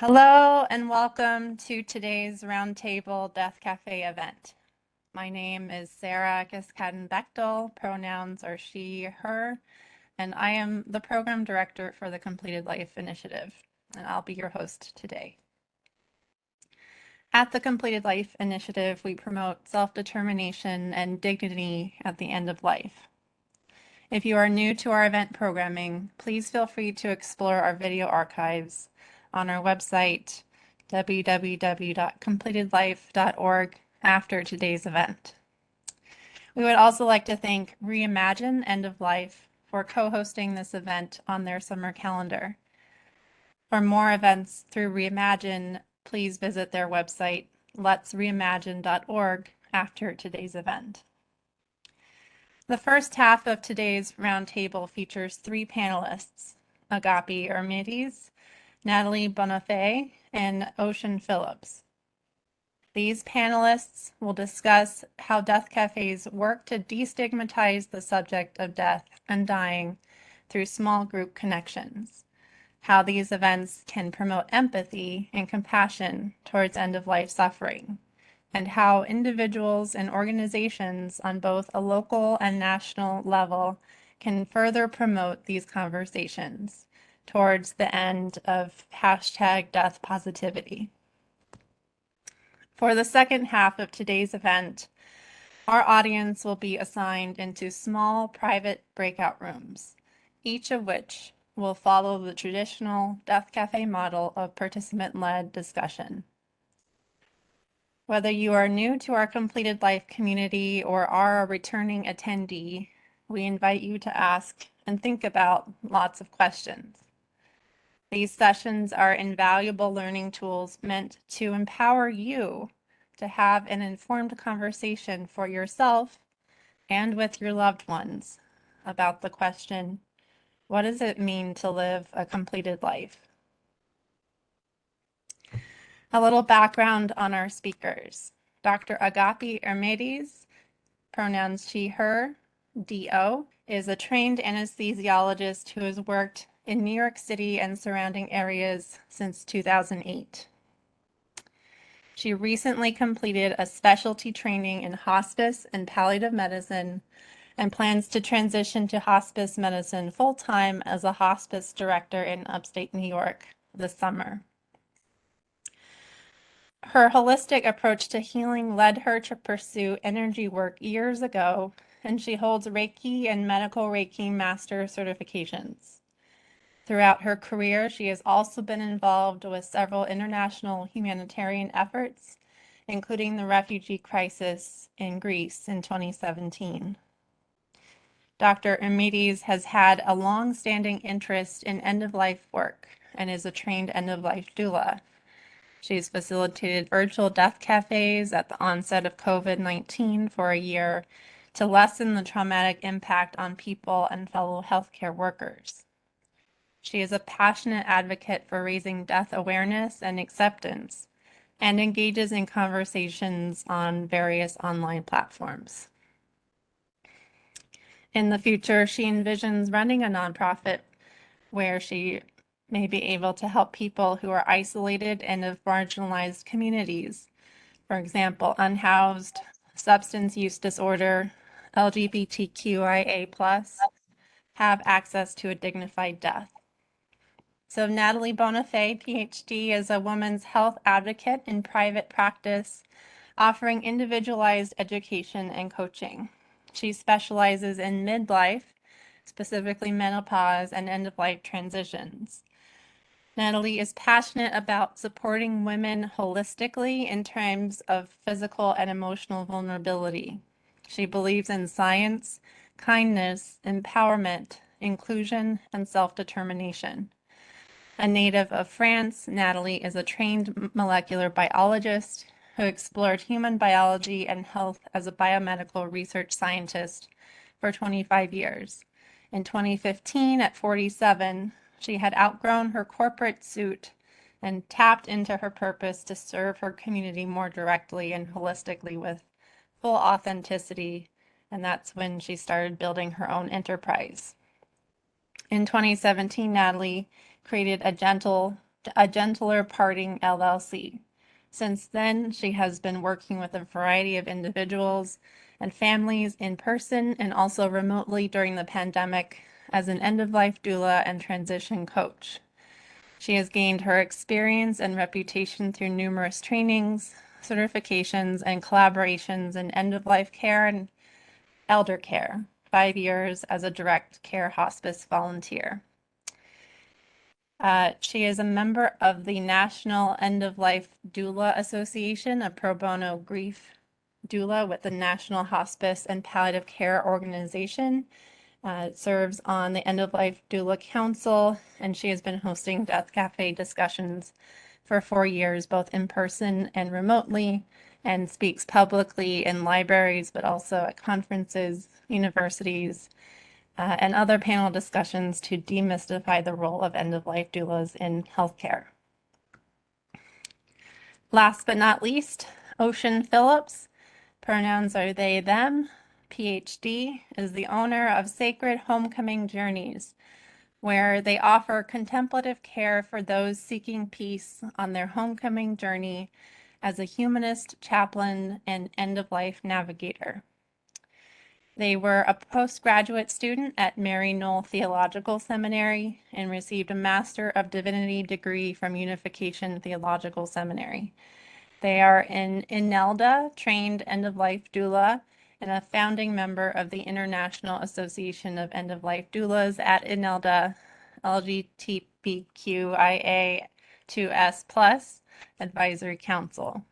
Hello and welcome to today's Roundtable Death Café event. My name is Sarah Kaskaden-Bechtel, pronouns are she, her, and I am the program director for the Completed Life Initiative, and I'll be your host today. At the Completed Life Initiative, we promote self-determination and dignity at the end of life. If you are new to our event programming, please feel free to explore our video archives on our website, www.completedlife.org, after today's event. We would also like to thank Reimagine End of Life for co-hosting this event on their summer calendar. For more events through Reimagine, please visit their website, letsreimagine.org, after today's event. The first half of today's roundtable features three panelists, Agapi Ermides, Nathalie Bonafé, and Phillips. These panelists will discuss how Death Cafés work to destigmatize the subject of death and dying through small group connections, how these events can promote empathy and compassion towards end-of-life suffering, and how individuals and organizations on both a local and national level can further promote these conversations towards the end of #death positivity. For the second half of today's event, our audience will be assigned into small private breakout rooms, each of which will follow the traditional Death Café model of participant-led discussion. Whether you are new to our Completed Life community or are a returning attendee, we invite you to ask and think about lots of questions. These sessions are invaluable learning tools meant to empower you to have an informed conversation for yourself and with your loved ones about the question, what does it mean to live a completed life? A little background on our speakers. Dr. Agapi Ermides, pronouns she, her, DO, is a trained anesthesiologist who has worked in New York City and surrounding areas since 2008. She recently completed a specialty training in hospice and palliative medicine and plans to transition to hospice medicine full-time as a hospice director in upstate New York this summer. Her holistic approach to healing led her to pursue energy work years ago, and she holds Reiki and medical Reiki master certifications. Throughout her career, she has also been involved with several international humanitarian efforts, including the refugee crisis in Greece in 2017. Dr. Ermides has had a long-standing interest in end-of-life work and is a trained end-of-life doula. She's facilitated virtual death cafes at the onset of COVID-19 for a year to lessen the traumatic impact on people and fellow healthcare workers. She is a passionate advocate for raising death awareness and acceptance and engages in conversations on various online platforms. In the future, she envisions running a nonprofit where she may be able to help people who are isolated and of marginalized communities. For example, unhoused, substance use disorder, LGBTQIA+, have access to a dignified death. So Nathalie Bonafé, PhD, is a women's health advocate in private practice, offering individualized education and coaching. She specializes in midlife, specifically menopause and end-of-life transitions. Nathalie is passionate about supporting women holistically in terms of physical and emotional vulnerability. She believes in science, kindness, empowerment, inclusion, and self-determination. A native of France, Nathalie is a trained molecular biologist who explored human biology and health as a biomedical research scientist for 25 years. In 2015, at 47, she had outgrown her corporate suit and tapped into her purpose to serve her community more directly and holistically with full authenticity, and that's when she started building her own enterprise. In 2017, Nathalie created a gentle A Gentler Parting LLC. Since then, she has been working with a variety of individuals and families in person and also remotely during the pandemic as an end-of-life doula and transition coach. She has gained her experience and reputation through numerous trainings, certifications, and collaborations in end-of-life care and elder care, 5 years as a direct care hospice volunteer. She is a member of the National End-of-Life Doula Association, a pro bono grief doula with the National Hospice and Palliative Care Organization. Serves on the End-of-Life Doula Council, and she has been hosting Death Café discussions for 4 years, both in person and remotely, and speaks publicly in libraries, but also at conferences, universities, and other panel discussions to demystify the role of end-of-life doulas in healthcare. Last but not least, Ocean Phillips, pronouns are they, them, PhD, is the owner of Sacred Homecoming Journeys, where they offer contemplative care for those seeking peace on their homecoming journey as a humanist, chaplain, and end-of-life navigator. They were a postgraduate student at Mary Knoll Theological Seminary and received a Master of Divinity degree from Unification Theological Seminary. They are an INELDA trained end-of-life doula and a founding member of the International Association of End-of-Life Doulas at INELDA LGBTQIA2S+ Advisory Council.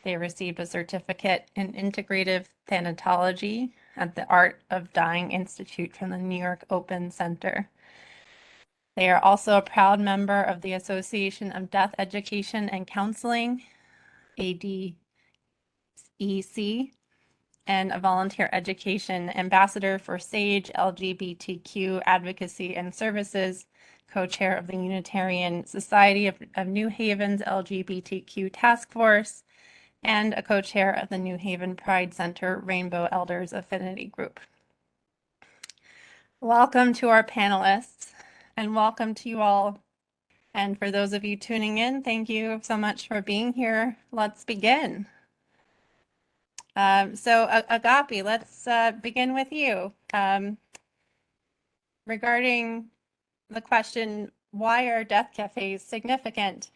They received a certificate in integrative thanatology at the Art of Dying Institute from the New York Open Center. They are also a proud member of the Association of Death Education and Counseling, ADEC, and a volunteer education ambassador for SAGE LGBTQ Advocacy and Services, co-chair of the Unitarian Society of New Haven's LGBTQ Task Force, and a co-chair of the New Haven Pride Center Rainbow Elders Affinity Group. Welcome to our panelists, and welcome to you all. And for those of you tuning in, thank you so much for being here. Let's begin. Agapi, let's begin with you. Regarding the question, why are death cafes significant,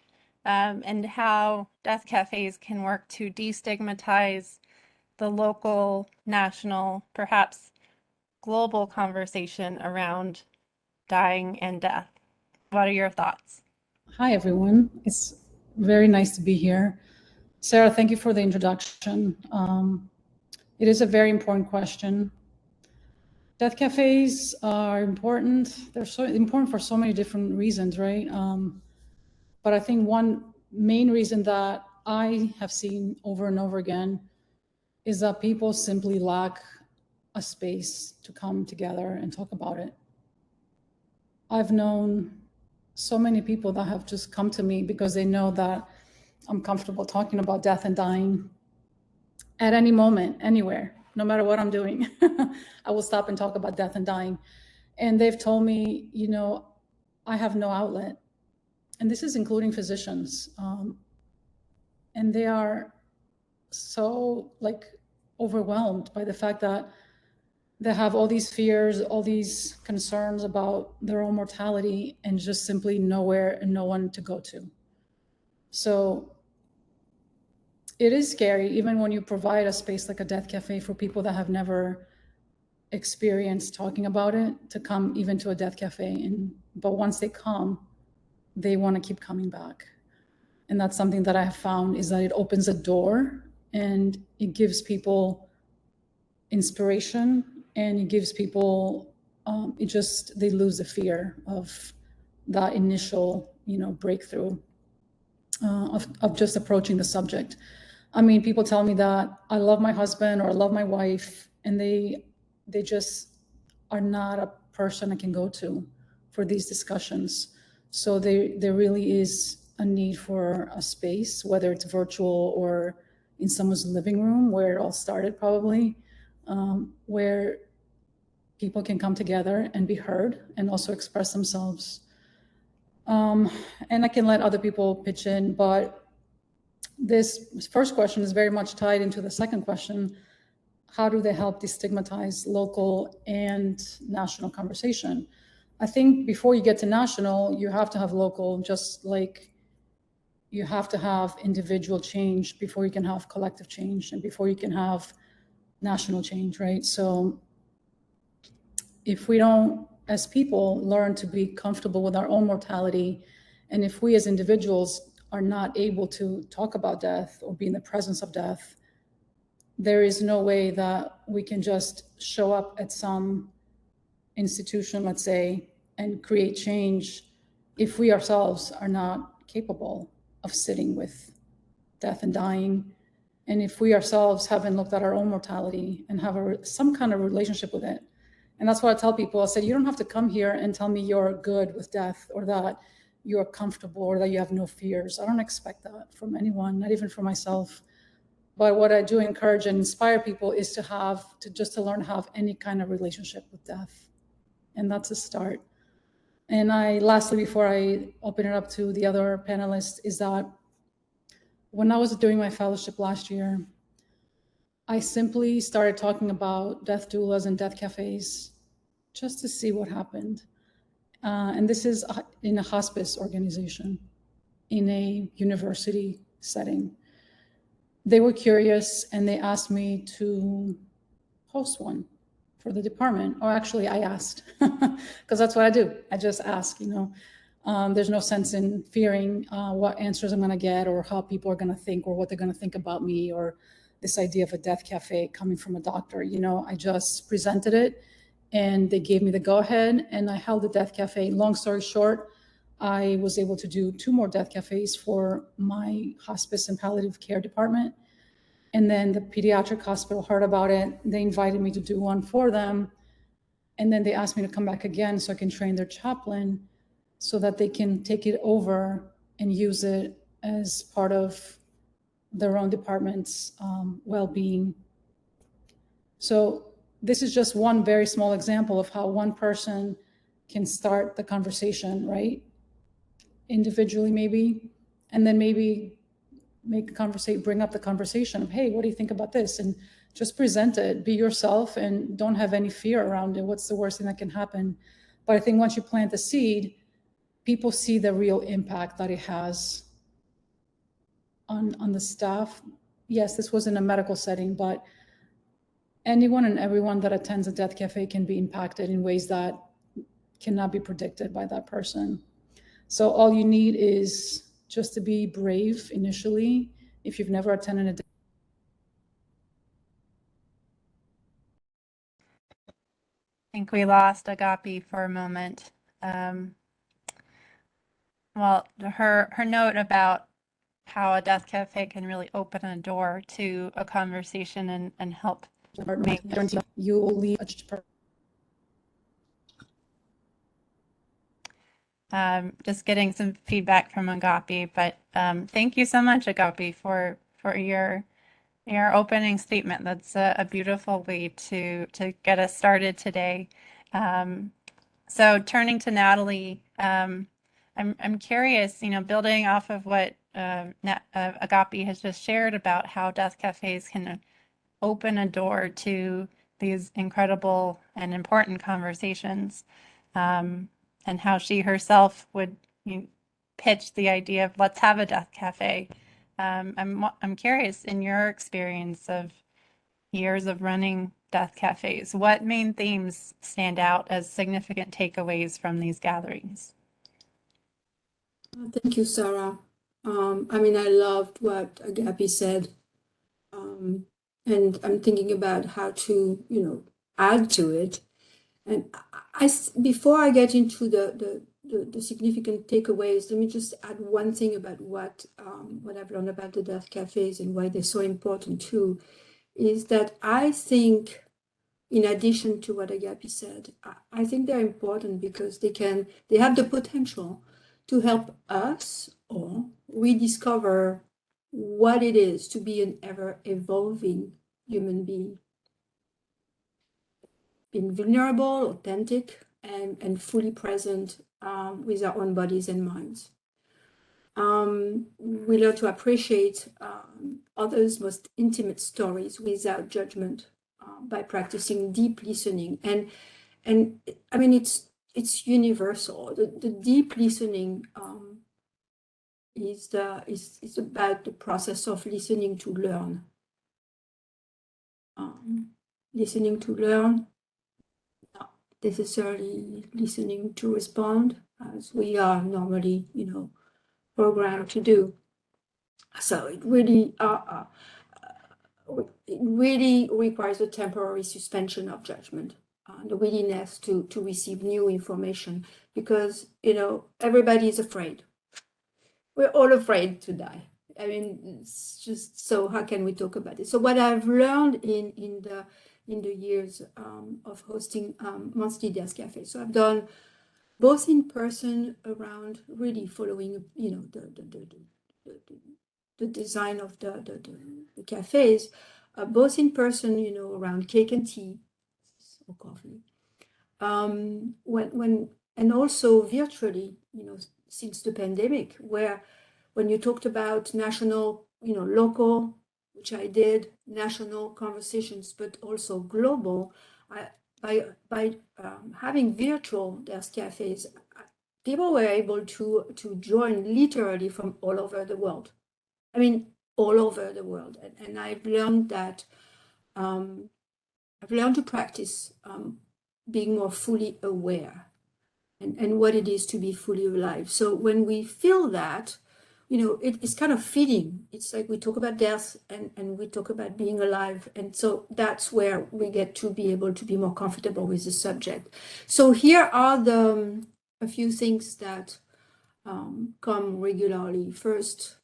and how death cafes can work to destigmatize the local, national, perhaps global conversation around dying and death. What are your thoughts? Hi, everyone. It's very nice to be here. Sarah, thank you for the introduction. It is a very important question. Death cafes are important. They're so important for so many different reasons, right? But I think one main reason that I have seen over and over again is that people simply lack a space to come together and talk about it. I've known so many people that have just come to me because they know that I'm comfortable talking about death and dying at any moment, anywhere, no matter what I'm doing. I will stop and talk about death and dying. And they've told me, you know, I have no outlet. And this is including physicians. And they are so overwhelmed by the fact that they have all these fears, all these concerns about their own mortality, and just simply nowhere and no one to go to. So it is scary, even when you provide a space like a death cafe for people that have never experienced talking about it, to come even to a death cafe. But once they come, they want to keep coming back. And that's something that I have found, is that it opens a door and it gives people inspiration, and it gives people, they lose the fear of that initial, breakthrough of just approaching the subject. I mean, people tell me that I love my husband or I love my wife, and they just are not a person I can go to for these discussions. So there really is a need for a space, whether it's virtual or in someone's living room, where it all started probably, where people can come together and be heard and also express themselves. And I can let other people pitch in, but this first question is very much tied into the second question. How do they help destigmatize local and national conversation? I think before you get to national, you have to have local, just like you have to have individual change before you can have collective change and before you can have national change, right? So if we don't, as people, learn to be comfortable with our own mortality, and if we as individuals are not able to talk about death or be in the presence of death, there is no way that we can just show up at some institution, let's say, and create change if we ourselves are not capable of sitting with death and dying. And if we ourselves haven't looked at our own mortality and have some kind of relationship with it. And that's what I tell people. I said, you don't have to come here and tell me you're good with death or that you're comfortable or that you have no fears. I don't expect that from anyone, not even from myself. But what I do encourage and inspire people is to learn to have any kind of relationship with death. And that's a start. And lastly, before I open it up to the other panelists, is that when I was doing my fellowship last year, I simply started talking about death doulas and death cafes just to see what happened. And this is in a hospice organization, in a university setting. They were curious and they asked me to host one for the department. Or actually I asked, because that's what I do. I just ask, there's no sense in fearing what answers I'm gonna get or how people are gonna think or what they're gonna think about me or this idea of a death cafe coming from a doctor. I just presented it and they gave me the go ahead and I held a death cafe. Long story short, I was able to do 2 more death cafes for my hospice and palliative care department. And then the pediatric hospital heard about it. They invited me to do one for them. And then they asked me to come back again so I can train their chaplain so that they can take it over and use it as part of their own department's well-being. So this is just one very small example of how one person can start the conversation, right? Individually maybe, and then maybe bring up the conversation of, hey, what do you think about this? And just present it, be yourself and don't have any fear around it. What's the worst thing that can happen? But I think once you plant the seed, people see the real impact that it has on the staff. Yes, this was in a medical setting, but anyone and everyone that attends a death cafe can be impacted in ways that cannot be predicted by that person. So all you need is just to be brave initially. If you've never attended a death. I think we lost Agapi for a moment. Well, her note about how a death cafe can really open a door to a conversation and help make you will leave just getting some feedback from Agapi, but thank you so much, Agapi, for your opening statement. That's a beautiful way to get us started today. So turning to Nathalie, I'm curious, building off of what Agapi has just shared about how death cafes can open a door to these incredible and important conversations, and how she herself would pitch the idea of let's have a death cafe. I'm curious, in your experience of years of running death cafes, what main themes stand out as significant takeaways from these gatherings? Thank you, Sarah. I loved what Agapi said. And I'm thinking about how to, add to it. And before I get into the significant takeaways, let me just add one thing about what I've learned about the death cafes and why they're so important too, is that I think, in addition to what Agapi said, I think they're important because they have the potential to help us all rediscover what it is to be an ever-evolving human being. Being vulnerable, authentic, and fully present with our own bodies and minds. We learn to appreciate others' most intimate stories without judgment by practicing deep listening. And I mean, it's universal. The deep listening is about the process of listening to learn. Listening to learn, not necessarily listening to respond, as we are normally, programmed to do. So it really requires a temporary suspension of judgment, the willingness to receive new information, because everybody is afraid. We're all afraid to die. I mean, it's just, so how can we talk about it? So what I've learned in the years of hosting monthly Death Café, so I've done both in person around really following, the design of the cafes, both in person, around cake and tea or coffee, and also virtually, since the pandemic, where when you talked about national, local, which I did, national conversations, but also global, by having virtual Death Cafés, people were able to join literally from all over the world. I mean, all over the world. And I've learned that, I've learned to practice being more fully aware and what it is to be fully alive. So when we feel that, it's kind of fitting. It's like we talk about death and we talk about being alive. And so that's where we get to be able to be more comfortable with the subject. So here are a few things that come regularly. First,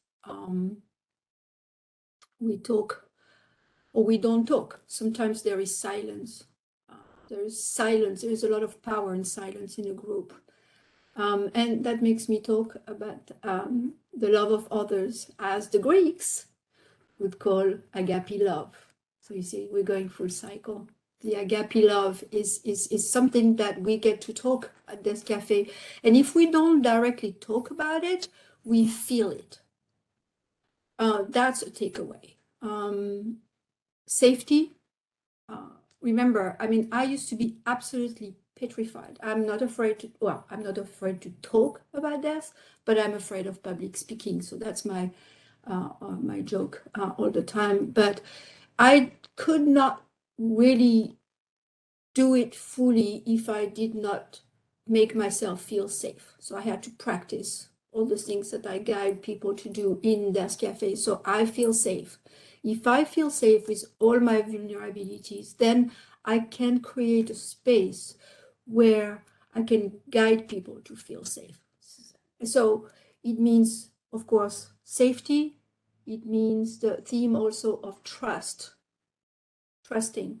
we talk or we don't talk. Sometimes there is silence. There is silence. There is a lot of power in silence in a group. And that makes me talk about the love of others, as the Greeks would call Agapi love. So you see, we're going full cycle. The Agapi love is something that we get to talk at Death Café. And if we don't directly talk about it, we feel it. That's a takeaway. Safety. Remember, I mean, I used to be absolutely petrified. I'm not afraid to talk about death, but I'm afraid of public speaking. So that's my joke all the time. But I could not really do it fully if I did not make myself feel safe. So I had to practice all the things that I guide people to do in Death Café. So I feel safe. If I feel safe with all my vulnerabilities, then I can create a space where I can guide people to feel safe. So it means, of course, safety. It means the theme also of trust, trusting,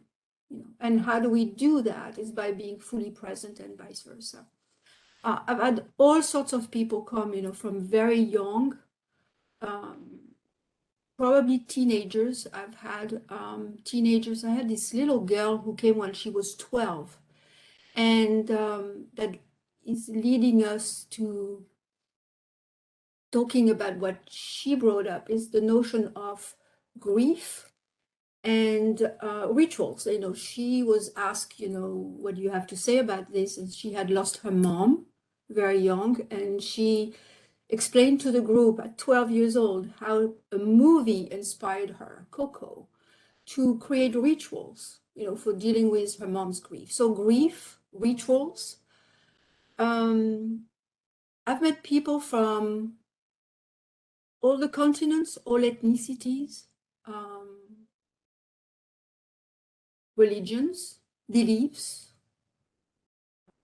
and how do we do that is by being fully present and vice versa. I've had all sorts of people come, from very young, probably teenagers. I've had teenagers. I had this little girl who came when she was 12, and that is leading us to talking about what she brought up is the notion of grief and rituals. She was asked, what do you have to say about this? And she had lost her mom very young, and she explained to the group at 12 years old how a movie inspired her, Coco, to create rituals, for dealing with her mom's grief. So grief, rituals. I've met people from all the continents, all ethnicities, religions, beliefs,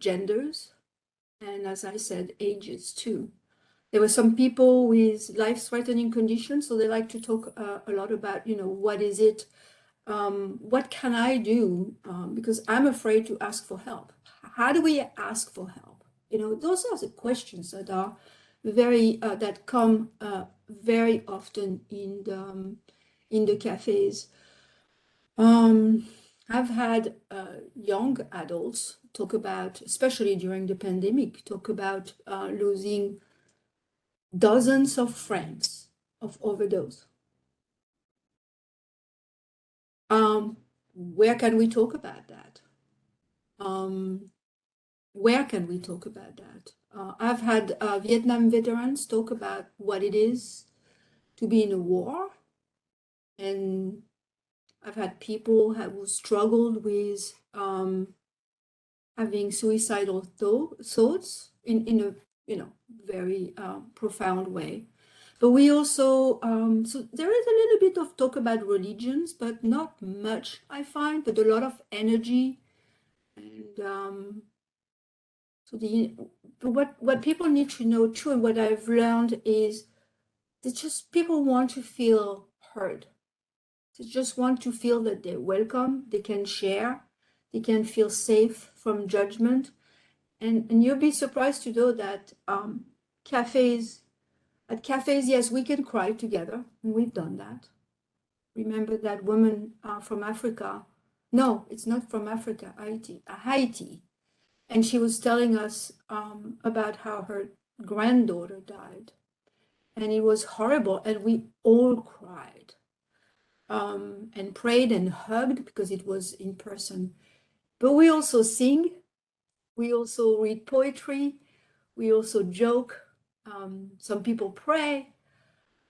genders, and as I said, ages too. There were some people with life-threatening conditions, so they like to talk a lot about, what is it, what can I do, because I'm afraid to ask for help. How do we ask for help? Those are the questions that are very, that come very often in the cafes. I've had young adults talk about, especially during the pandemic, talk about losing dozens of friends of overdose. Where can we talk about that? Where can we talk about that? I've had Vietnam veterans talk about what it is to be in a war, and I've had people who struggled with having suicidal thoughts in a very profound way. But we also so there is a little bit of talk about religions, but not much, I find, but a lot of energy. And what people need to know too, and what I've learned is that just people want to feel heard. They just want to feel that they're welcome, they can share, they can feel safe from judgment. And you'll be surprised to know that at cafes, yes, we can cry together, and we've done that. Remember that woman from Africa? No, it's not from Africa, Haiti. And she was telling us about how her granddaughter died. And it was horrible, and we all cried and prayed and hugged because it was in person. But we also sing, we also read poetry, we also joke. Some people pray,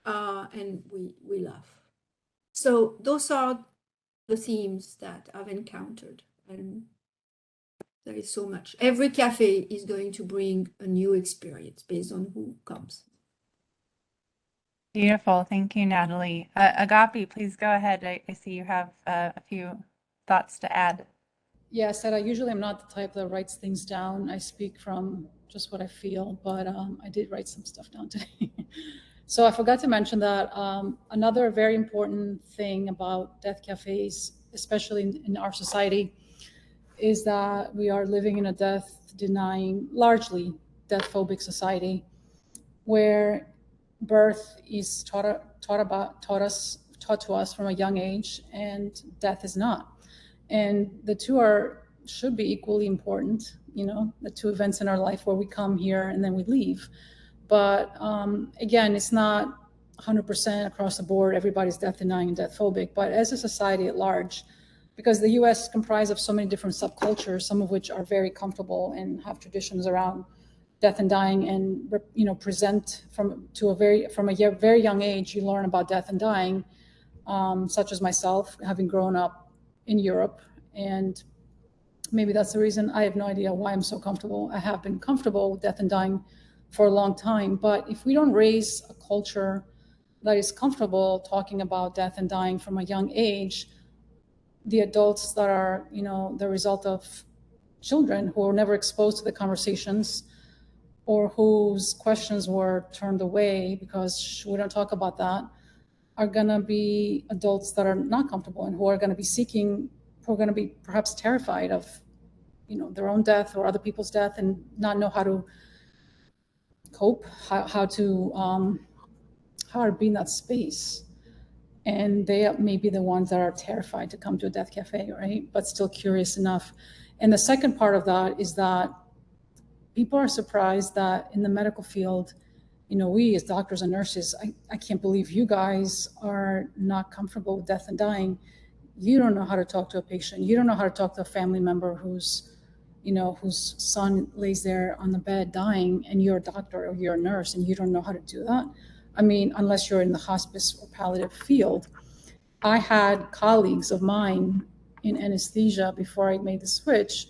and we laugh. So those are the themes that I've encountered, and there is so much. Every cafe is going to bring a new experience based on who comes. Beautiful. Thank you, Nathalie. Agapi, please go ahead. I see you have a few thoughts to add. Yeah, Sarah, usually I'm not the type that writes things down. I speak from just what I feel, but I did write some stuff down today. So I forgot to mention that another very important thing about death cafes, especially in our society, is that we are living in a death-denying, largely death-phobic society, where birth is taught to us from a young age, and death is not. And the two should be equally important, the two events in our life where we come here and then we leave. But again, it's not 100% across the board, everybody's death denying and death phobic, but as a society at large, because the US is comprised of so many different subcultures, some of which are very comfortable and have traditions around death and dying, and present from a very young age, you learn about death and dying, such as myself, having grown up in Europe. And maybe that's the reason. I have no idea why I'm so comfortable. I have been comfortable with death and dying for a long time, but if we don't raise a culture that is comfortable talking about death and dying from a young age, the adults that are, the result of children who were never exposed to the conversations, or whose questions were turned away because we don't talk about that, are going to be adults that are not comfortable and who are going to be perhaps terrified of, their own death or other people's death, and not know how to cope, how to be in that space. And they may be the ones that are terrified to come to a death cafe, right? But still curious enough. And the second part of that is that people are surprised that in the medical field, we as doctors and nurses, I can't believe you guys are not comfortable with death and dying. You don't know how to talk to a patient. You don't know how to talk to a family member whose son lays there on the bed dying, and you're a doctor or you're a nurse and you don't know how to do that. I mean, unless you're in the hospice or palliative field. I had colleagues of mine in anesthesia before I made the switch.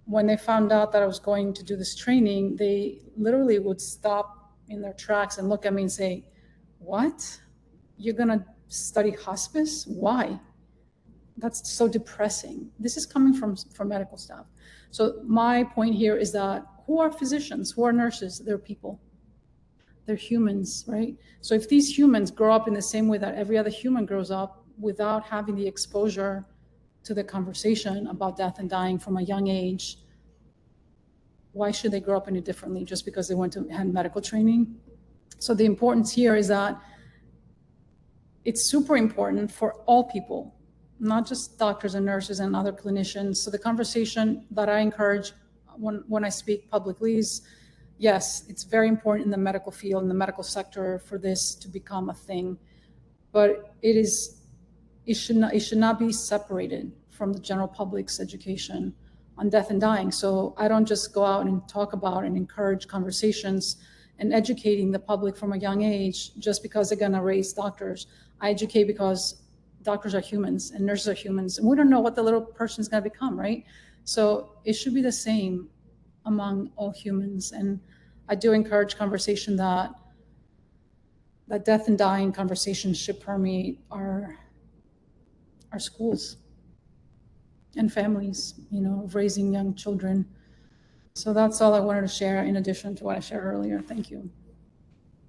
When they found out that I was going to do this training, they literally would stop in their tracks and look at me and say, "What? You're gonna study hospice? Why? That's so depressing." This is coming from medical staff. So my point here is that who are physicians? Who are nurses? They're people. They're humans, right? So if these humans grow up in the same way that every other human grows up, without having the exposure to the conversation about death and dying from a young age, why should they grow up any differently just because they had medical training? So the importance here is that it's super important for all people not just doctors and nurses and other clinicians. So the conversation that I encourage when I speak publicly is, yes, it's very important in the medical field, in the medical sector, for this to become a thing, but it should not be separated from the general public's education on death and dying. So I don't just go out and talk about and encourage conversations and educating the public from a young age just because they're gonna raise doctors. I educate because doctors are humans and nurses are humans, and we don't know what the little person's gonna become, right? So it should be the same among all humans. And I do encourage conversation that death and dying conversations should permeate our schools and families, of raising young children. So that's all I wanted to share in addition to what I shared earlier. Thank you.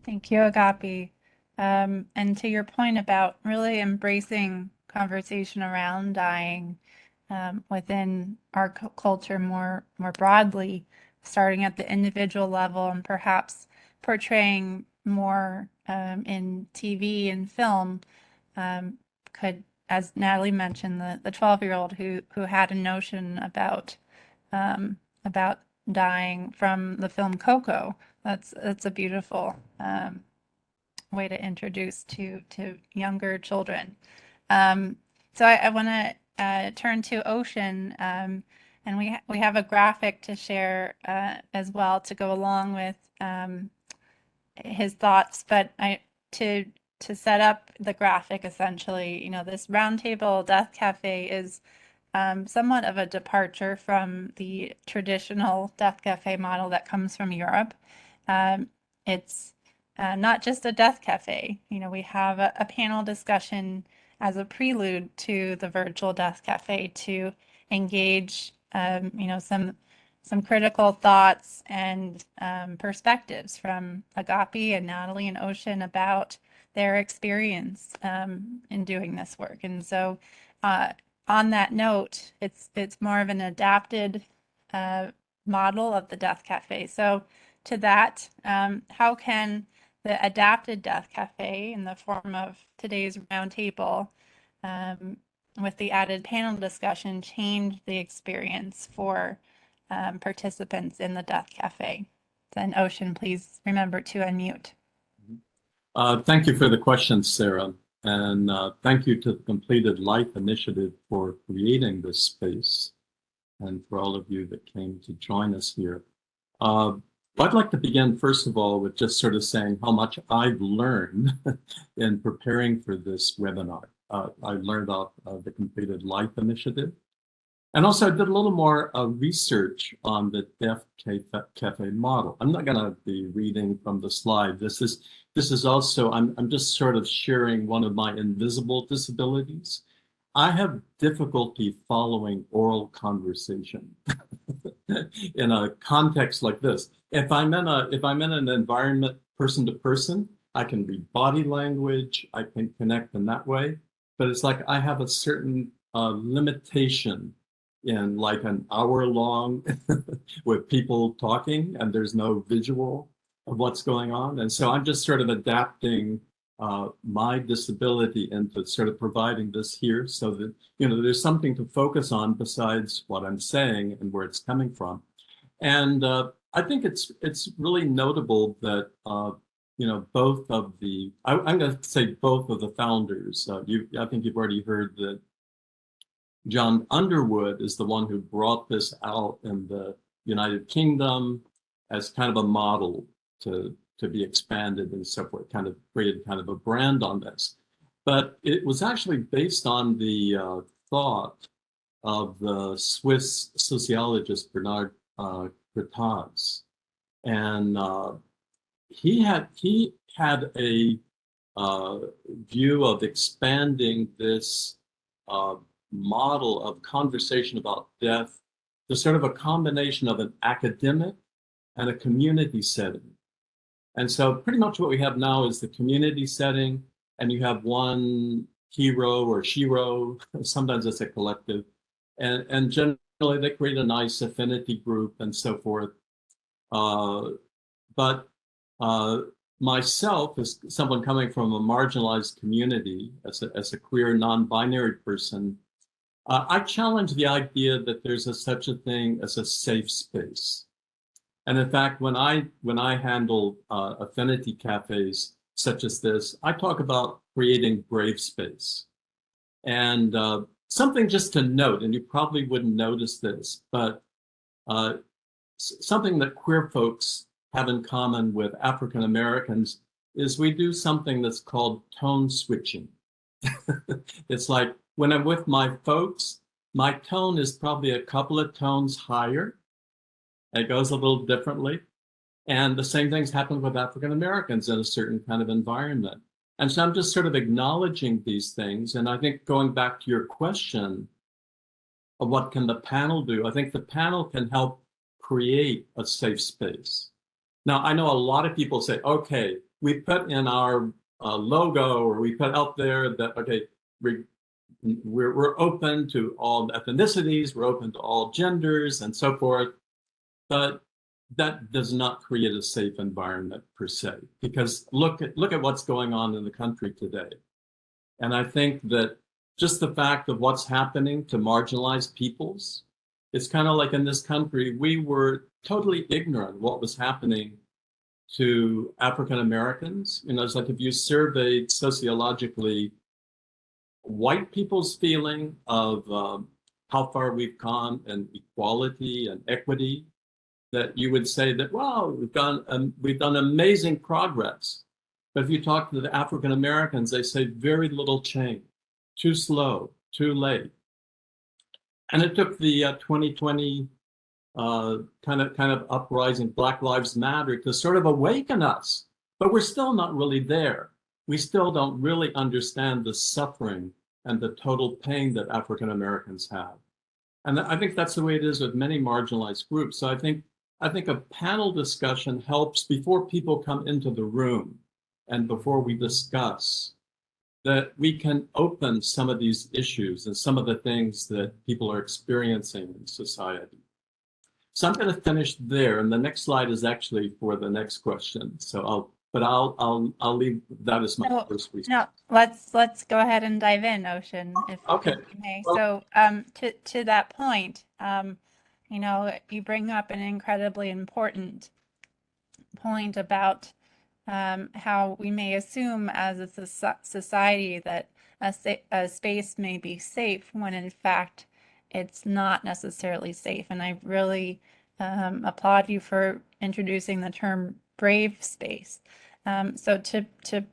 Thank you, Agapi. And to your point about really embracing conversation around dying within our culture more broadly, starting at the individual level and perhaps portraying more in TV and film, could, as Nathalie mentioned, the 12-year-old who had a notion about dying from the film Coco. That's a beautiful way to introduce to younger children. So I want to turn to Ocean, and we have a graphic to share as well to go along with his thoughts. But to set up the graphic, essentially, this Roundtable Death Cafe is somewhat of a departure from the traditional Death Cafe model that comes from Europe. It's not just a Death Cafe. We have a panel discussion as a prelude to the virtual Death Cafe to engage, some critical thoughts and perspectives from Agapi and Nathalie and Ocean about their experience in doing this work. And so on that note, it's more of an adapted model of the Death Cafe. So to that, how can the adapted Death Cafe in the form of today's roundtable with the added panel discussion change the experience for participants in the Death Cafe? Then Ocean, please remember to unmute. Thank you for the question, Sarah. And thank you to the Completed Life Initiative for creating this space and for all of you that came to join us here. I'd like to begin, first of all, with just sort of saying how much I've learned in preparing for this webinar. I learned off the Completed Life Initiative. And also I did a little more research on the Death Cafe model. I'm not going to be reading from the slide. This is also, I'm just sort of sharing one of my invisible disabilities. I have difficulty following oral conversation in a context like this. If I'm in an environment person to person, I can read body language, I can connect in that way. But it's like I have a certain limitation in like an hour long with people talking and there's no visual of what's going on. And so I'm just sort of adapting my disability into sort of providing this here so that, there's something to focus on besides what I'm saying and where it's coming from. And I think it's really notable that, both of the, I'm going to say both of the founders, I think you've already heard that John Underwood is the one who brought this out in the United Kingdom as kind of a model to be expanded and so forth, kind of created kind of a brand on this. But it was actually based on the thought of the Swiss sociologist Bernard Grotaz. And he had a view of expanding this model of conversation about death to sort of a combination of an academic and a community setting. And so pretty much what we have now is the community setting, and you have one hero or shero, sometimes it's a collective, and generally they create a nice affinity group and so forth. But myself, as someone coming from a marginalized community, as a queer, non-binary person, I challenge the idea that there's such a thing as a safe space. And in fact, when I handle affinity cafes such as this, I talk about creating brave space. And something just to note, and you probably wouldn't notice this, but something that queer folks have in common with African Americans is we do something that's called tone switching. It's like when I'm with my folks, my tone is probably a couple of tones higher. It goes a little differently. And the same things happen with African Americans in a certain kind of environment. And so I'm just sort of acknowledging these things. And I think going back to your question of what can the panel do, I think the panel can help create a safe space. Now, I know a lot of people say, okay, we put in our logo, or we put out there that, okay, we're open to all ethnicities, we're open to all genders and so forth. But that does not create a safe environment per se, because look at what's going on in the country today. And I think that just the fact of what's happening to marginalized peoples, it's kind of like in this country, we were totally ignorant of what was happening to African Americans. You know, it's like if you surveyed sociologically white people's feeling of how far we've gone in equality and equity, that you would say that, wow, we've done amazing progress. But if you talk to the African Americans, they say very little change, too slow, too late. And it took the 2020 kind of uprising, Black Lives Matter, to sort of awaken us. But we're still not really there. We still don't really understand the suffering and the total pain that African Americans have. And I think that's the way it is with many marginalized groups. So I think a panel discussion helps before people come into the room and before we discuss, that we can open some of these issues and some of the things that people are experiencing in society. So I'm going to finish there, and the next slide is actually for the next question. So I'll leave that as my first response. No, let's go ahead and dive in, Ocean, if Okay. you may. Well, So to that point, you know, you bring up an incredibly important point about how we may assume as a society that a space may be safe when in fact it's not necessarily safe. And I really applaud you for introducing the term brave space. So to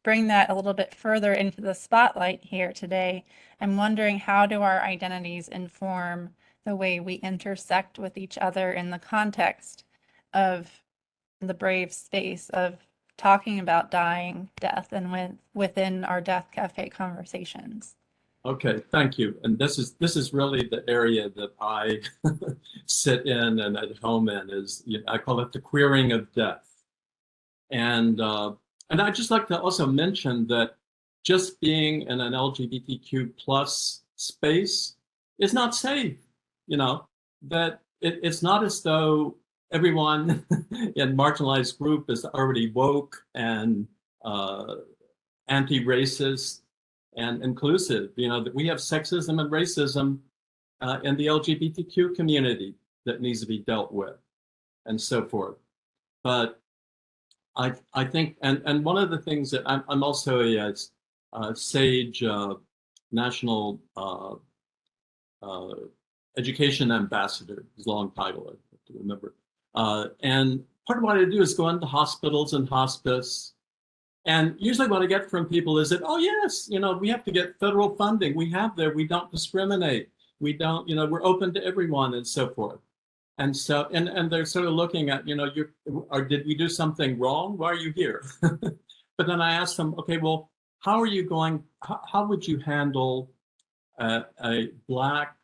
bring that a little bit further into the spotlight here today, I'm wondering, how do our identities inform the way we intersect with each other in the context of the brave space of talking about dying, death, and within our Death Cafe conversations? okay, thank you. And this is really the area that I sit in and at home in, is, you know, I call it the queering of death. And I'd just like to also mention that just being in an LGBTQ plus space is not safe. You know, that it's not as though everyone in marginalized group is already woke and anti-racist and inclusive. You know, that we have sexism and racism in the LGBTQ community that needs to be dealt with, and so forth. But I think, and one of the things that I'm also a SAGE National Education Ambassador, is a long title, I have to remember. And part of what I do is go into hospitals and hospice. And usually what I get from people is that, oh yes, you know, we have to get federal funding. We don't discriminate. We don't, you know, we're open to everyone and so forth. And so, and they're sort of looking at, you know, did we do something wrong? Why are you here? But then I ask them, okay, well, how would you handle a Black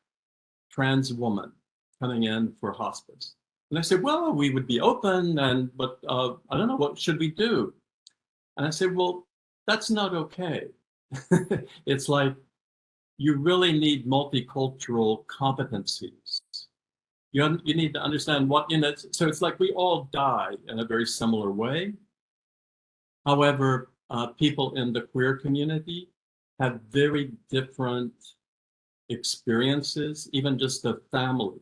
trans woman coming in for hospice? And I said, well, we would be open, but I don't know, what should we do? And I said, well, that's not okay. It's like, you really need multicultural competencies. You need to understand what, you know, so it's like we all die in a very similar way. However, people in the queer community have very different experiences, even just the family.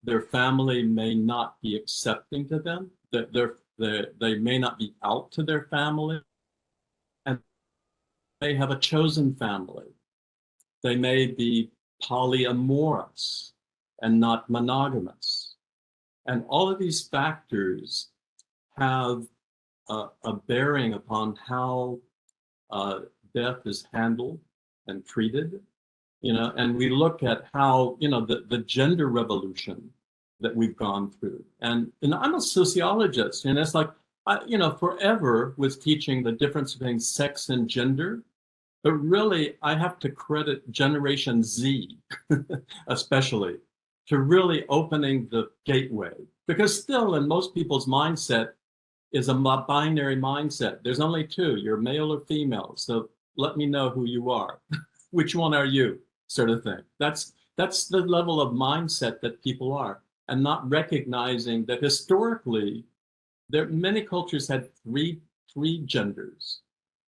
Their family may not be accepting to them, they may not be out to their family, and they have a chosen family. They may be polyamorous and not monogamous. And all of these factors have a bearing upon how death is handled and treated, and we look at how, the gender revolution that we've gone through. And I'm a sociologist, and it's like, forever was teaching the difference between sex and gender. But really, I have to credit Generation Z, especially, to really opening the gateway. Because still, in most people's mindset, is a binary mindset. There's only two, you're male or female. So let me know who you are. Which one are you? Sort of thing. That's the level of mindset that people are, and not recognizing that historically, many cultures had three genders.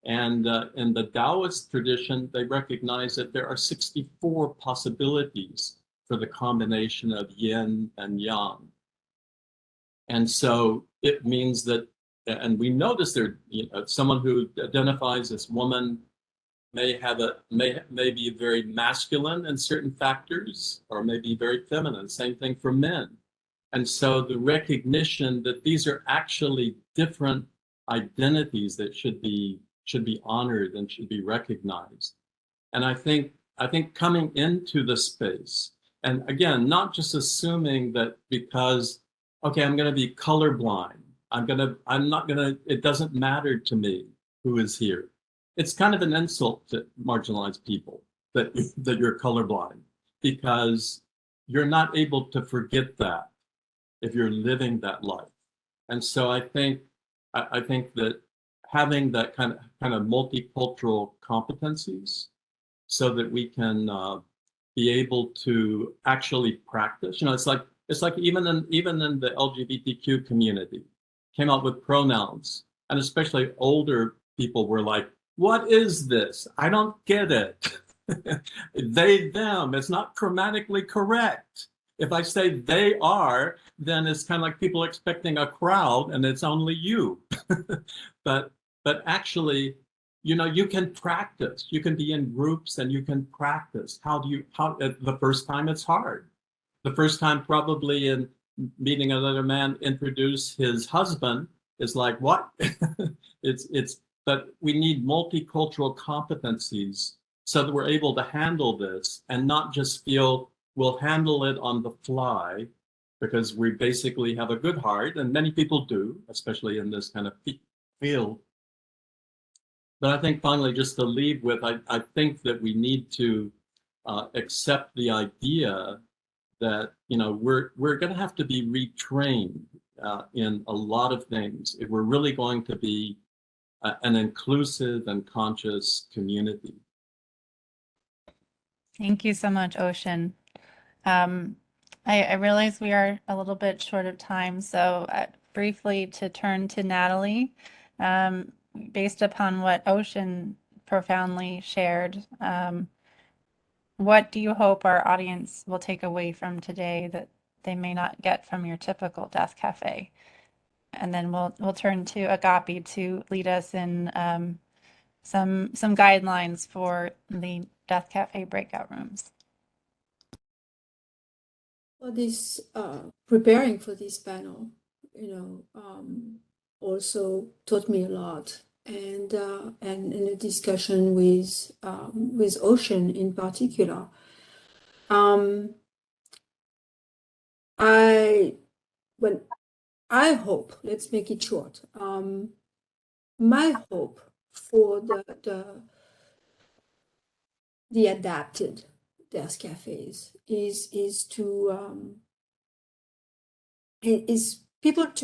And in the Taoist tradition, they recognize that there are 64 possibilities for the combination of yin and yang. And so it means that, and we notice there, someone who identifies as woman may be very masculine in certain factors, or may be very feminine. Same thing for men. And so the recognition that these are actually different identities that should be honored and should be recognized. And I think coming into the space, and again, not just assuming that because, okay, I'm going to be colorblind, it doesn't matter to me who is here. It's kind of an insult to marginalized people that you're colorblind, because you're not able to forget that if you're living that life. And so I think that having that kind of multicultural competencies, so that we can be able to actually practice. It's like even in the LGBTQ community, came up with pronouns, and especially older people were like, "What is this? I don't get it." They, them. It's not grammatically correct. If I say they are, then it's kind of like people expecting a crowd, and it's only you. But actually, you can practice. You can be in groups and you can practice. The first time it's hard. The first time probably in meeting another man introduce his husband is like, what? But we need multicultural competencies so that we're able to handle this and not just feel we'll handle it on the fly, because we basically have a good heart, and many people do, especially in this kind of field. But I think finally, just to leave with, I think that we need to accept the idea that we're going to have to be retrained in a lot of things if we're really going to be an inclusive and conscious community. Thank you so much, Ocean. I realize we are a little bit short of time, so briefly to turn to Nathalie, based upon what Ocean profoundly shared, what do you hope our audience will take away from today that they may not get from your typical Death Cafe? And then we'll turn to Agapi to lead us in some guidelines for the Death Cafe breakout rooms. Well, preparing for this panel, also taught me a lot, and in a discussion with Ocean in particular, I hope, let's make it short. My hope for the adapted Death Cafés is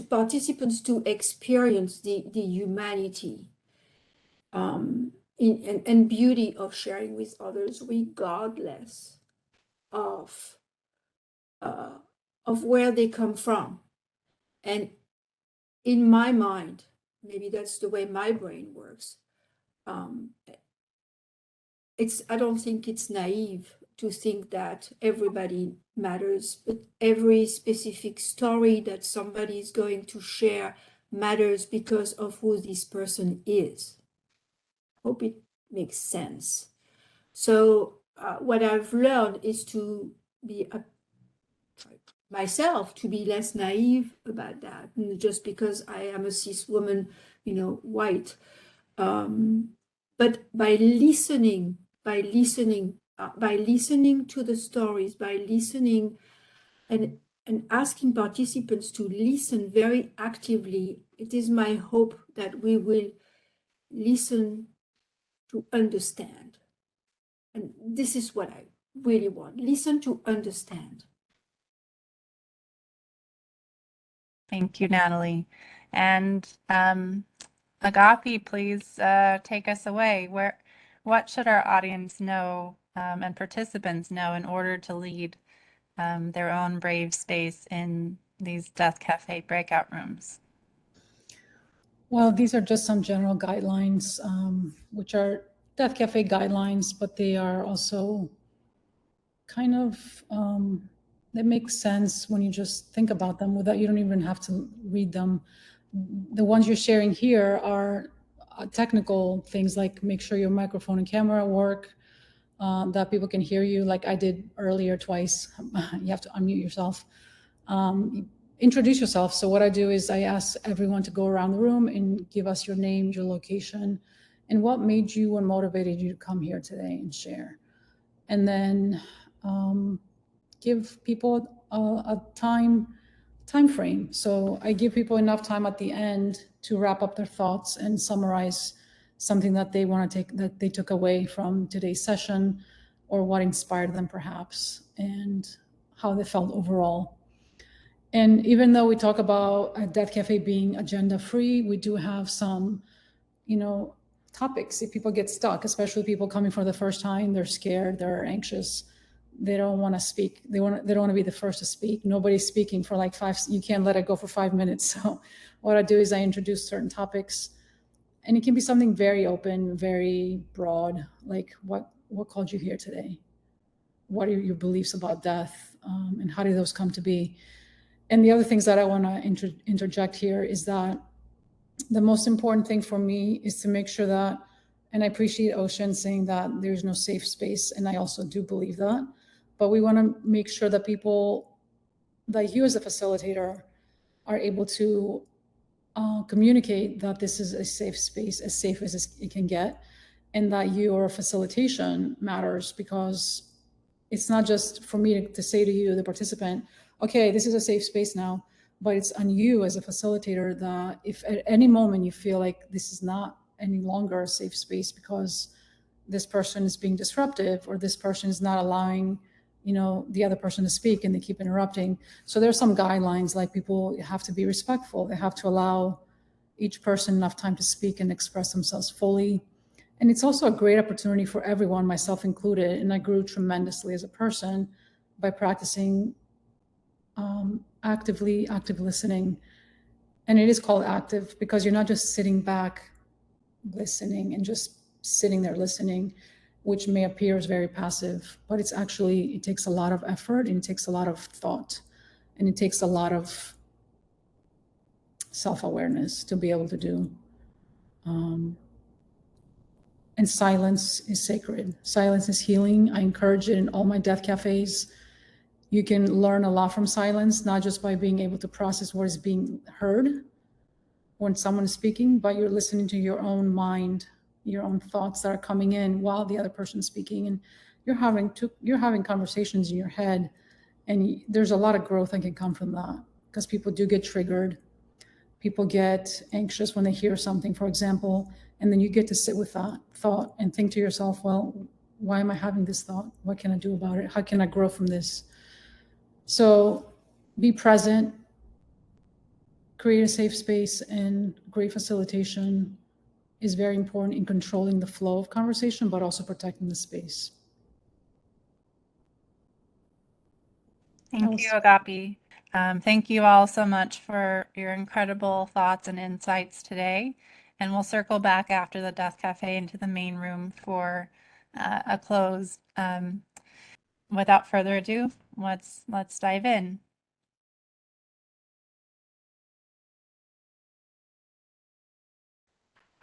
participants to experience the humanity and beauty of sharing with others, regardless of where they come from. And in my mind, maybe that's the way my brain works. I don't think it's naive to think that everybody matters, but every specific story that somebody is going to share matters because of who this person is. Hope it makes sense. So what I've learned is to be myself, to be less naive about that, just because I am a cis woman, white. But by listening to the stories, by listening and asking participants to listen very actively, it is my hope that we will listen to understand. And this is what I really want. Listen to understand. Thank you, Nathalie. And Agapi, please take us away. What should our audience know and participants know in order to lead their own brave space in these Death Cafe breakout rooms? Well, these are just some general guidelines, which are Death Cafe guidelines, but they are also kind of, they make sense when you just think about them without, you don't even have to read them. The ones you're sharing here are technical things like make sure your microphone and camera work, that people can hear you, like I did earlier twice. You have to unmute yourself. Introduce yourself. So what I do is I ask everyone to go around the room and give us your name, your location, and what made you and motivated you to come here today and share. And then give people a time frame. So I give people enough time at the end to wrap up their thoughts and summarize something that they want to take, that they took away from today's session, or what inspired them perhaps, and how they felt overall. And even though we talk about a Death Cafe being agenda free, we do have some, topics. If people get stuck, especially people coming for the first time, they're scared, they're anxious, they don't want to speak. They don't want to be the first to speak. Nobody's speaking for like you can't let it go for 5 minutes. So what I do is I introduce certain topics, and it can be something very open, very broad, like what called you here today? What are your beliefs about death? And how did those come to be? And the other things that I want to interject here is that the most important thing for me is to make sure that, and I appreciate Ocean saying that there's no safe space, and I also do believe that, but we want to make sure that people, that you as a facilitator, are able to communicate that this is a safe space, as safe as it can get, and that your facilitation matters, because it's not just for me to say to you, the participant, okay, this is a safe space now, but it's on you as a facilitator that if at any moment you feel like this is not any longer a safe space because this person is being disruptive, or this person is not allowing, the other person to speak and they keep interrupting. So there's some guidelines, like people have to be respectful. They have to allow each person enough time to speak and express themselves fully. And it's also a great opportunity for everyone, myself included. And I grew tremendously as a person by practicing active listening. And it is called active because you're not just sitting back listening and just sitting there listening, which may appear as very passive, but it's actually, it takes a lot of effort, and it takes a lot of thought, and it takes a lot of self-awareness to be able to do. And silence is sacred. Silence is healing. I encourage it in all my Death Cafes. You can learn a lot from silence, not just by being able to process what is being heard when someone is speaking, but you're listening to your own mind, your own thoughts that are coming in while the other person's speaking, and you're having conversations in your head, and there's a lot of growth that can come from that, because people do get triggered. People get anxious when they hear something, for example, and then you get to sit with that thought and think to yourself, well, why am I having this thought? What can I do about it? How can I grow from this? So be present, create a safe space, and great facilitation is very important in controlling the flow of conversation, but also protecting the space. Thank you, Agapi. Thank you all so much for your incredible thoughts and insights today. And we'll circle back after the Death Cafe into the main room for a close. Without further ado, let's dive in.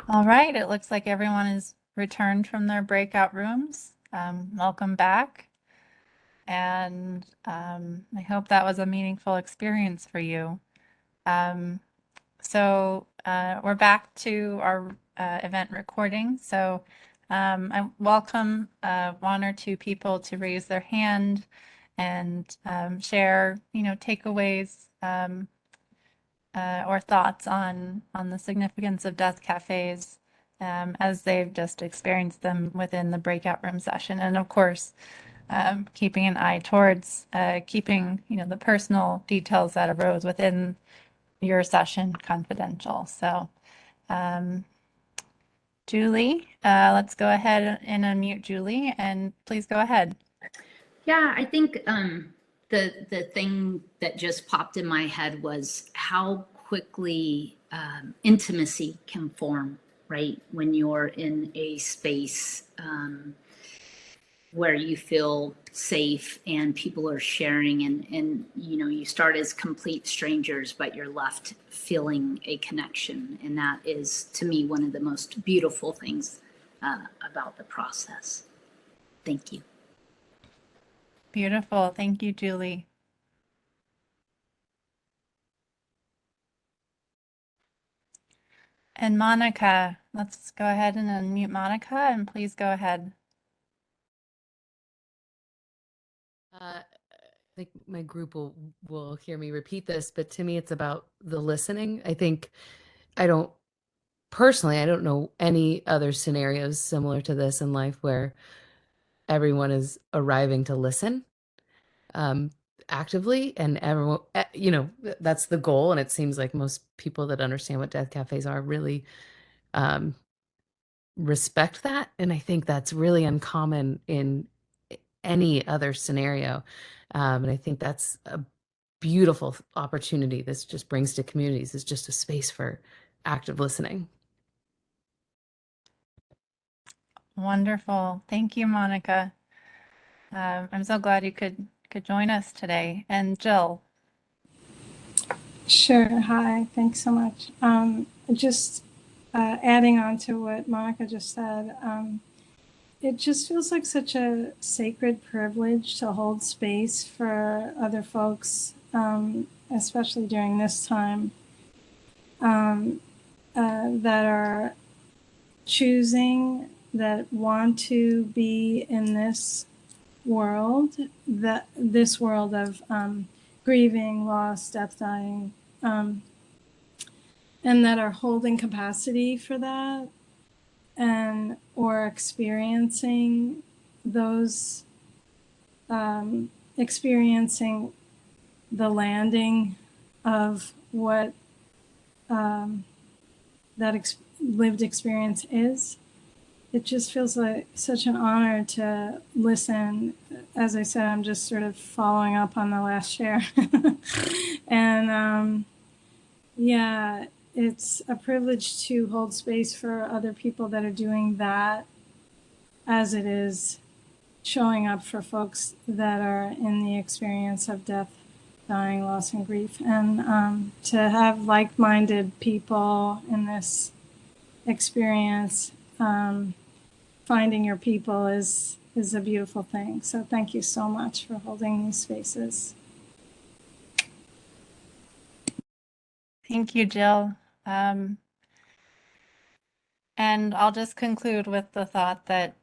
All right, it looks like everyone has returned from their breakout rooms. Welcome back. And I hope that was a meaningful experience for you. So we're back to our event recording. So I welcome one or two people to raise their hand and share, takeaways or thoughts on the significance of death cafes as they've just experienced them within the breakout room session. And of course, keeping an eye towards keeping, the personal details that arose within your session confidential. So, Julie, let's go ahead and unmute Julie, and please go ahead. Yeah, I think the thing that just popped in my head was how quickly intimacy can form, right? When you're in a space where you feel safe and people are sharing and you start as complete strangers, but you're left feeling a connection. And that is, to me, one of the most beautiful things about the process. Thank you. Beautiful. Thank you, Julie. And Monica, let's go ahead and unmute Monica, and please go ahead. I think my group will hear me repeat this, but to me, it's about the listening. I don't know any other scenarios similar to this in life where everyone is arriving to listen actively, and everyone, that's the goal. And it seems like most people that understand what death cafes are really respect that. And I think that's really uncommon in any other scenario. And I think that's a beautiful opportunity this just brings to communities, is just a space for active listening. Wonderful. Thank you, Monica. I'm so glad you could join us today. And Jill. Sure. Hi. Thanks so much. Just adding on to what Monica just said, it just feels like such a sacred privilege to hold space for other folks, especially during this time, that are choosing, that want to be in this world, this world of grieving, loss, death, dying, and that are holding capacity for that, and or experiencing those, experiencing the landing of what that lived experience is. It just feels like such an honor to listen. As I said, I'm just sort of following up on the last share. And yeah, it's a privilege to hold space for other people that are doing that, as it is showing up for folks that are in the experience of death, dying, loss, and grief. And to have like-minded people in this experience, finding your people is a beautiful thing. So thank you so much for holding these spaces. Thank you, Jill. And I'll just conclude with the thought that,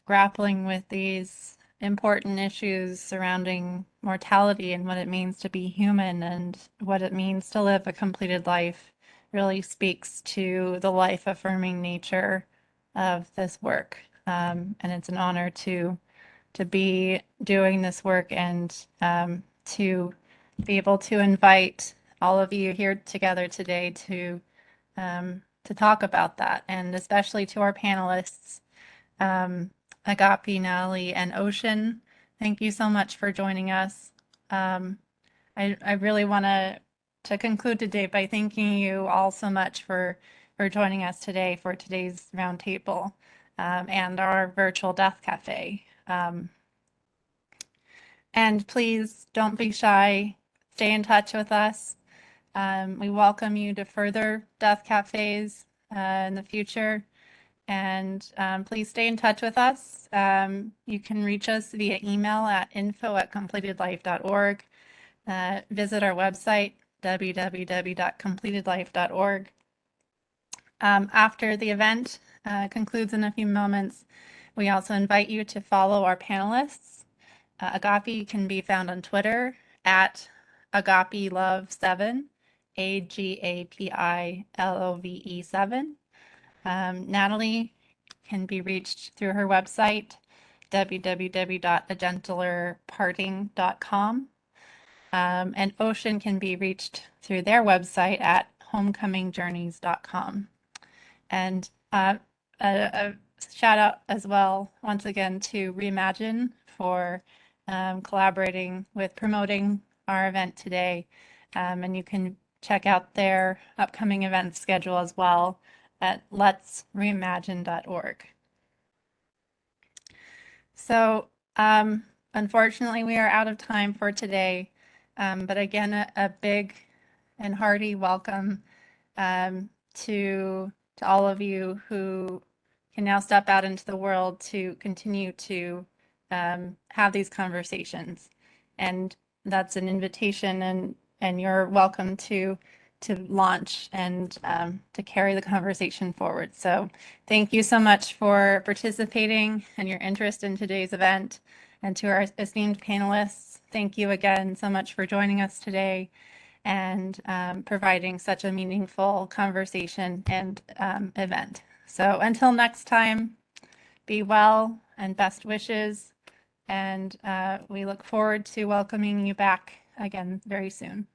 grappling with these important issues surrounding mortality and what it means to be human and what it means to live a completed life really speaks to the life-affirming nature of this work. And it's an honor to be doing this work and to be able to invite all of you here together today to talk about that, and especially to our panelists, Agapi, Nathalie, and Ocean. Thank you so much for joining us. I really want to conclude today by thanking you all so much for joining us today for today's roundtable and our virtual Death Cafe. And please don't be shy. Stay in touch with us. We welcome you to further Death Cafes in the future. And please stay in touch with us. You can reach us via email at info@completedlife.org. Visit our website, www.completedlife.org. After the event concludes in a few moments, we also invite you to follow our panelists. Agapi can be found on Twitter at AgapiLove7, AGAPILOVE7. Nathalie can be reached through her website, www.agentlerparting.com. And Ocean can be reached through their website at homecomingjourneys.com. And a shout out as well, once again, to Reimagine for collaborating with promoting our event today. And you can check out their upcoming event schedule as well at letsreimagine.org. So unfortunately, we are out of time for today. But again, a big and hearty welcome to all of you who can now step out into the world to continue to have these conversations. And that's an invitation, and you're welcome to launch and to carry the conversation forward. So thank you so much for participating and your interest in today's event. And to our esteemed panelists, thank you again so much for joining us today and providing such a meaningful conversation and event. So until next time, be well and best wishes. And we look forward to welcoming you back again very soon.